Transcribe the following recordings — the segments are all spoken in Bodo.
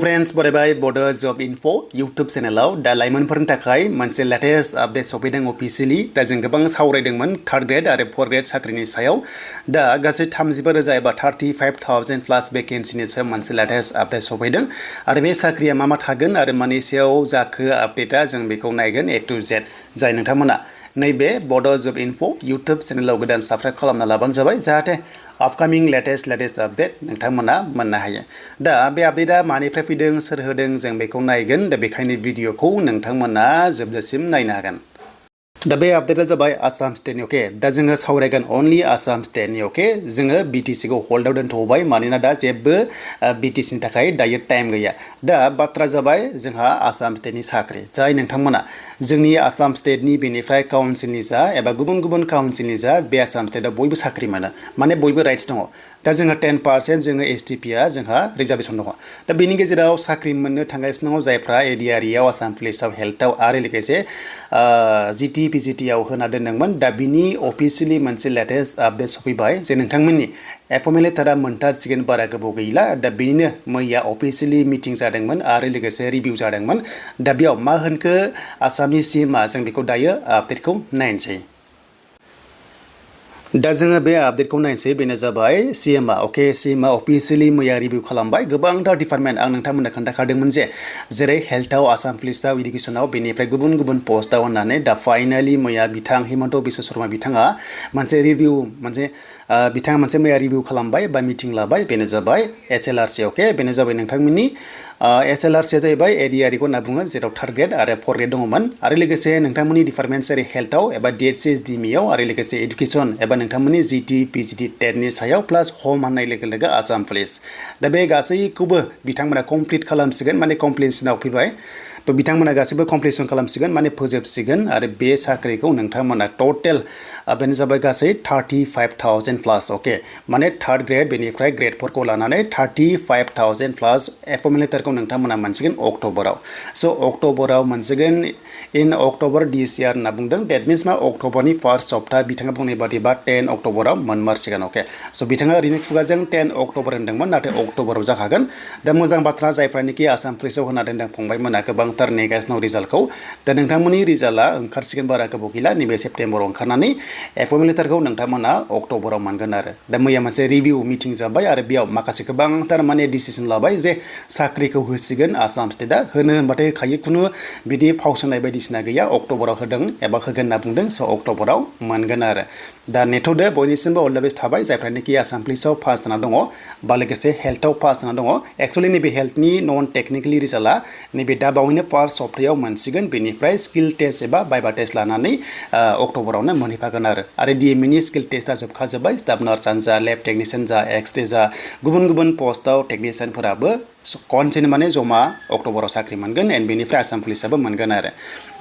फ्रेंड्स बरायबाय बड' जब इनफो यूट्यूब चेनेलाव दा लाइमोनफोरनि थाखाय मोनसे लेटेस्ट आपडेट सफैदों अफिशियली दा जों गोबां सावरायदोंमोन थर्ड ग्रेड आरो फोर्थ ग्रेड साख्रिनि सायाव दा गासै 35,000 एबा 35,000 प्लस वेकेन्सिनि सायाव मोनसे लेटेस्ट आपडेट सफैदों आरो बे साख्रिया मा थागोन आरो मानि सायाव जाखो आपडेटा जों बेखौ नायगोन A to Z जाय नोंथांमोना नैबे बड' जब इनफो यूट्यूब चेनेलाव गोदान साबस्क्राइब खालामना लाबानो जाबाय जाहाथे अपकमिं लेटेस्ट आपडेट नोंथांमोना मोननो हायो दा बे आपडेटा मानिफ्राय फैदों सोर होदों जों बेखौ नायगोन दा बेखायनो भिडिअखौ नोंथांमोना जोबजासिम नायनो हागोन दा बे आपडेटा जाबाय आसाम स्टेटनि ओके दा जोङो सावरायगोन अनलि आसाम स्टेटनि ओके जोङो BTC खौ होल्डआव दोनथ'बाय मानोना दा जेबो BTC नि थाखाय दायो टाइम गैया दा बाथ्रा जाबाय जोंहा आसाम स्टेटनि साख्रि जाय नोंथांमोना जोंनि आसाम स्टेटनि बेनिफ्राय काउन्सिलनि जा एबा गुबुन काउन्सिलनि जा बे आसाम स्टेटआव बयबो साख्रि मोनो माने बयबो राइट्स दङ दा जोंहा 10% जोङो STP आ जोंहा रिजार्भेसन दङ दा बेनि गेजेराव साख्रि मोननो थांगासिनो दङ जायफ्रा एडिआरइआव आसाम पुलिसाव हेल्थआव आरो लोगोसे GT PGT आव होना दोनदोंमोन दा बिनि अफिशियली मोनसे लेटेस्ट आपडेट सफैबाय जे नोंथांमोननि एपइन्टमेन्ट लेटारा मोनथारसिगोन बारा गोबाव गैला दा बेनिनो मैया अफिशियली मिटिं जादोंमोन आरो लोगोसे रिभिउ जादोंमोन दा बेयाव मा होनखो आसामनि CM आ जों बेखौ दायो आपडेटखौ नायनोसै दा जोङो बे आपडेटखौ नायनोसै बेनो जाबाय CM आ ओके CM आ अफिशियली मैया रिभिउ खालामबाय गोबांथार डिपार्टमेन्ट आं नोंथांमोननो खोन्थाखादोंमोन जे जेरै हेल्थआव आसाम पुलिसाव इडुकेसनाव बेनिफ्राय गुबुन पस्टआव होननानै दा फाइनाली मैया बिथां हिमन्त बिश्व शर्मा बिथाङा मोनसे रिभिउ बिथाङा मोनसे मैया रिभिउ खालामबाय बा मिटिं लाबाय बेनो जाबाय SLRC ओके बेनो जाबाय नोंथांमोननि SLRC आ जाहैबाय ADRE खौ होनना बुङो जेराव थर्ड ग्रेड आरो फोर्थ ग्रेड दङमोन आरो लोगोसे नोंथांमोननि डिपार्टमेन्ट जेरै हेल्थआव एबा DHCSDME आव आरो लोगोसे इडुकेसन एबा नोंथांमोननि GT PGT टेटनि सायाव प्लास होम होननाय लोगो आसाम पुलिस दा बे गासैखौबो बिथांमोना कमप्लिट खालामसिगोन माने कमप्लिशनाव फैबाय तो बिथांमोना गासैबो कमप्लिशन खालामसिगोन माने फोजोबसिगोन आरो बे साख्रिखौ नोंथांमोना टोटेल बेनो जाबाय गासै 35,000 प्लस ओके माने थर्ड ग्रेड बेनिफ्राय ग्रेड 4 खौ लानानै 35,000 प्लस एपइन्टमेन्ट लेटारखौ नोंथांमोना मोनसिगोन अक्ट'बराव स' अक्ट'बराव मोनसिगोन इन अक्ट'बर दिस इयार होनना बुंदों डेट मिन्स मा अक्ट'बरनि फार्स्ट सप्ताह बिथाङा बुंनाय बादिबा 10 अक्ट'बराव मोनमारसिगोन ओके स' बिथाङा ओरैनो खुगाजों 10 अक्ट'बर होनदोंमोन नाथाय अक्ट'बराव जाखागोन दा मोजां बाथ्रा जायफ्रानोखि आसाम पुलिसाव होना दोनदों फंबायमोना गोबांथार नेगासिनो रिजाल्टखौ दा नोंथांमोननि रिजाल्टआ ओंखारसिगोन बारा गोबाव गैला नैबे सेप्तेम्बराव ओंखारनानै एपइन्टमेन्ट लेटारखौ नोंथांमोना अक्ट'बराव मोनगोन आरो दा मैया मोनसे रिभिउ मिटिं जाबाय आरो बेयाव माखासे गोबांथार माने डिसिसन लाबाय जे साख्रिखौ होसिगोन आसाम स्टेटआ होनो होनबाथाय होखायो खुनु बिदि फावसनाय बायदिसिना गैया अक्ट'बराव होदों एबा होगोन होनना बुंदों स' अक्ट'बराव मोनगोन आरो दा नेथ'दो बयनिसिमबो अल द बेस्ट थाबाय जायफ्रानोखि आसाम पुलिसाव पास जाना दङ बा लोगोसे हेल्थआव पास जाना दङ एक्चुअलि नैबे हेल्थनि नन टेक्निकेलि रिजाल्टआ नैबे दा बावैनो फार्स्ट सप्तायाव मोनसिगोन बेनिफ्राय स्किल टेस्ट एबा बाइबा टेस्ट लानानै अक्ट'बरावनो मोनहैफागोन आरो DME नि स्किल टेस्टआ जोबखाजोब्बाय स्टाफ नार्सआनो जा लेब टेकनिशियान जा एक्सरे जा गुबुन पस्टआव टेकनिशियानफोराबो खनसेनो माने जमा अक्ट'बराव साख्रि मोनगोन एन्ड बेनिफ्राय आसाम पुलिसाबो मोनगोन आरो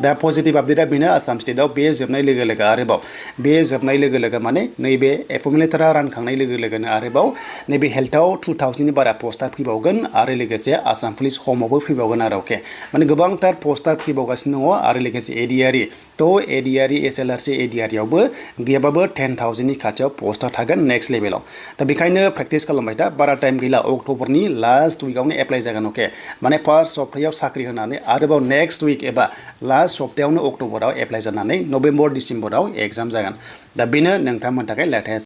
दा पजिटिभ आपडेटआ बेनो आसाम स्टेटआव बे जोबनाय लोगो आरोबाव बे जोबनाय लोगो माने नैबे एपइन्टमेन्ट लेटारा रानखांनाय लोगोनो आरोबाव नैबे हेल्थआव 2000 नि बारा पस्टआ फैबावगोन आरो लोगोसे आसाम पुलिस होमावबो फैबावगोन आरो अके माने गोबांथार पस्टआ फैबावगासिनो दङ आरो लोगोसे ADRE थ' ADRE SLRC ADRE आवबो गैयाबाबो 10,000 नि खाथियाव पस्टआ थागोन नेक्स्ट लेभेलाव दा बेखायनो प्रेक्टिस खालामबाय दा बारा टाइम गैला अक्ट'बरनि लास्ट उइकआवनो एप्लाइ जागोन अके माने फार्स्ट सप्तायाव साख्रि होनानै आरोबाव नेक्स्ट उइक एबा लास्ट सप्तायावनो अक्ट'बराव एप्लाइ जानानै नभेम्बर डिसेम्बराव एग्जाम जागोन दा बेनो नोंथांमोननि थाखाय लेटेस्ट